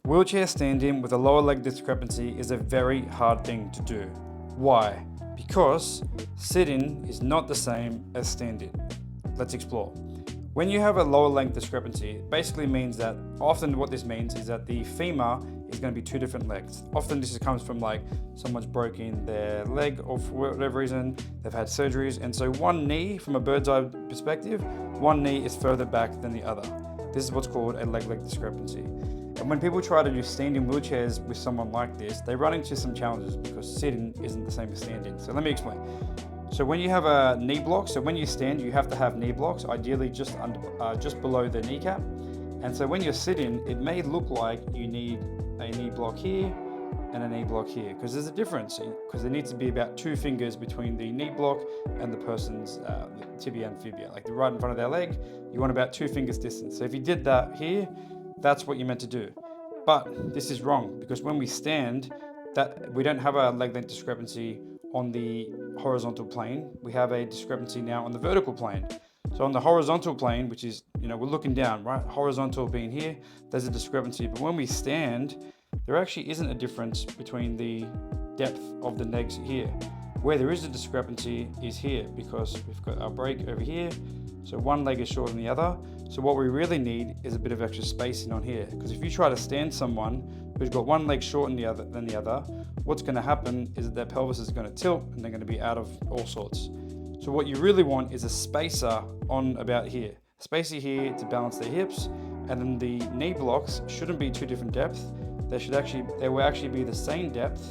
Wheelchair standing with a lower leg discrepancy is a very hard thing to do. Why? Because sitting is not the same as standing. Let's explore. When you have a lower leg discrepancy, it basically means that often what this means is that the femur is going to be two different legs. Often this comes from like someone's broken their leg or for whatever reason, they've had surgeries, and so one knee, from a bird's eye perspective, one knee is further back than the other. This is what's called a leg discrepancy. And when people try to do standing wheelchairs with someone like this, they run into some challenges because sitting isn't the same as standing. So let me explain. So when you have a knee block, so when you stand, you have to have knee blocks, ideally just below the kneecap. And so when you're sitting, it may look like you need a knee block here and a knee block here, because there's a difference, because there needs to be about 2 fingers between the knee block and the person's tibia and fibia, like right in front of their leg. You want about 2 fingers distance. So if you did that here, that's what you're meant to do. But this is wrong, because when we stand, that we don't have a leg length discrepancy on the horizontal plane. We have a discrepancy now on the vertical plane. So on the horizontal plane, which is, we're looking down, right? Horizontal being here, there's a discrepancy. But when we stand, there actually isn't a difference between the depth of the legs here. Where there is a discrepancy is here, because we've got our break over here. So one leg is shorter than the other. So what we really need is a bit of extra spacing on here, because if you try to stand someone who's got one leg shorter than the other, what's going to happen is that their pelvis is going to tilt and they're going to be out of all sorts. So what you really want is a spacer on about here. A spacer here to balance their hips, and then the knee blocks shouldn't be 2 different depths. They will actually be the same depth.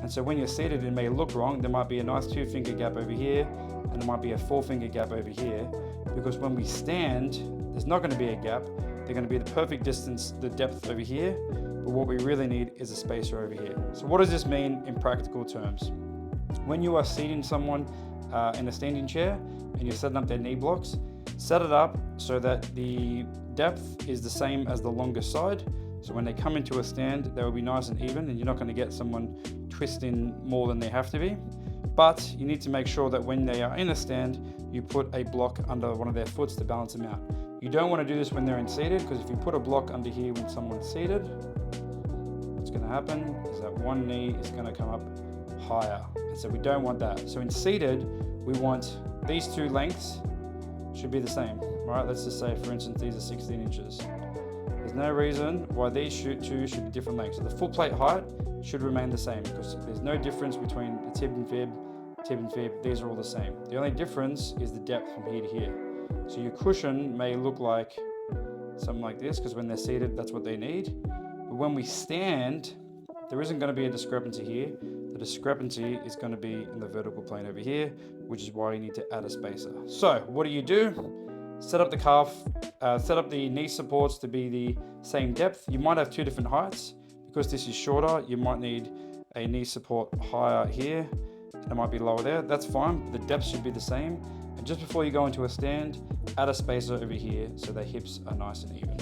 And so when you're seated, it may look wrong. There might be a nice 2-finger gap over here, and there might be a 4-finger gap over here, because when we stand, there's not going to be a gap. They're going to be the perfect distance, the depth over here, but what we really need is a spacer over here. So what does this mean in practical terms? When you are seating someone in a standing chair and you're setting up their knee blocks, set it up so that the depth is the same as the longest side. So when they come into a stand, they will be nice and even, and you're not going to get someone twisting more than they have to be. But you need to make sure that when they are in a stand, you put a block under one of their foots to balance them out. You don't want to do this when they're in seated, because if you put a block under here when someone's seated, what's going to happen is that one knee is going to come up higher. And so we don't want that. So in seated, we want these 2 lengths should be the same. Right? Let's just say, for instance, these are 16 inches. There's no reason why these 2 should be different lengths. So the footplate height should remain the same, because there's no difference between the tib and fib. These are all the same. The only difference is the depth from here to here. So your cushion may look like something like this, because when they're seated, that's what they need. But when we stand, there isn't going to be a discrepancy here. The discrepancy is going to be in the vertical plane over here, which is why you need to add a spacer. So what do? Set up the calf, set up the knee supports to be the same depth. You might have 2 different heights. Because this is shorter, you might need a knee support higher here, and it might be lower there. That's fine. The depth should be the same. And just before you go into a stand, add a spacer over here so the hips are nice and even.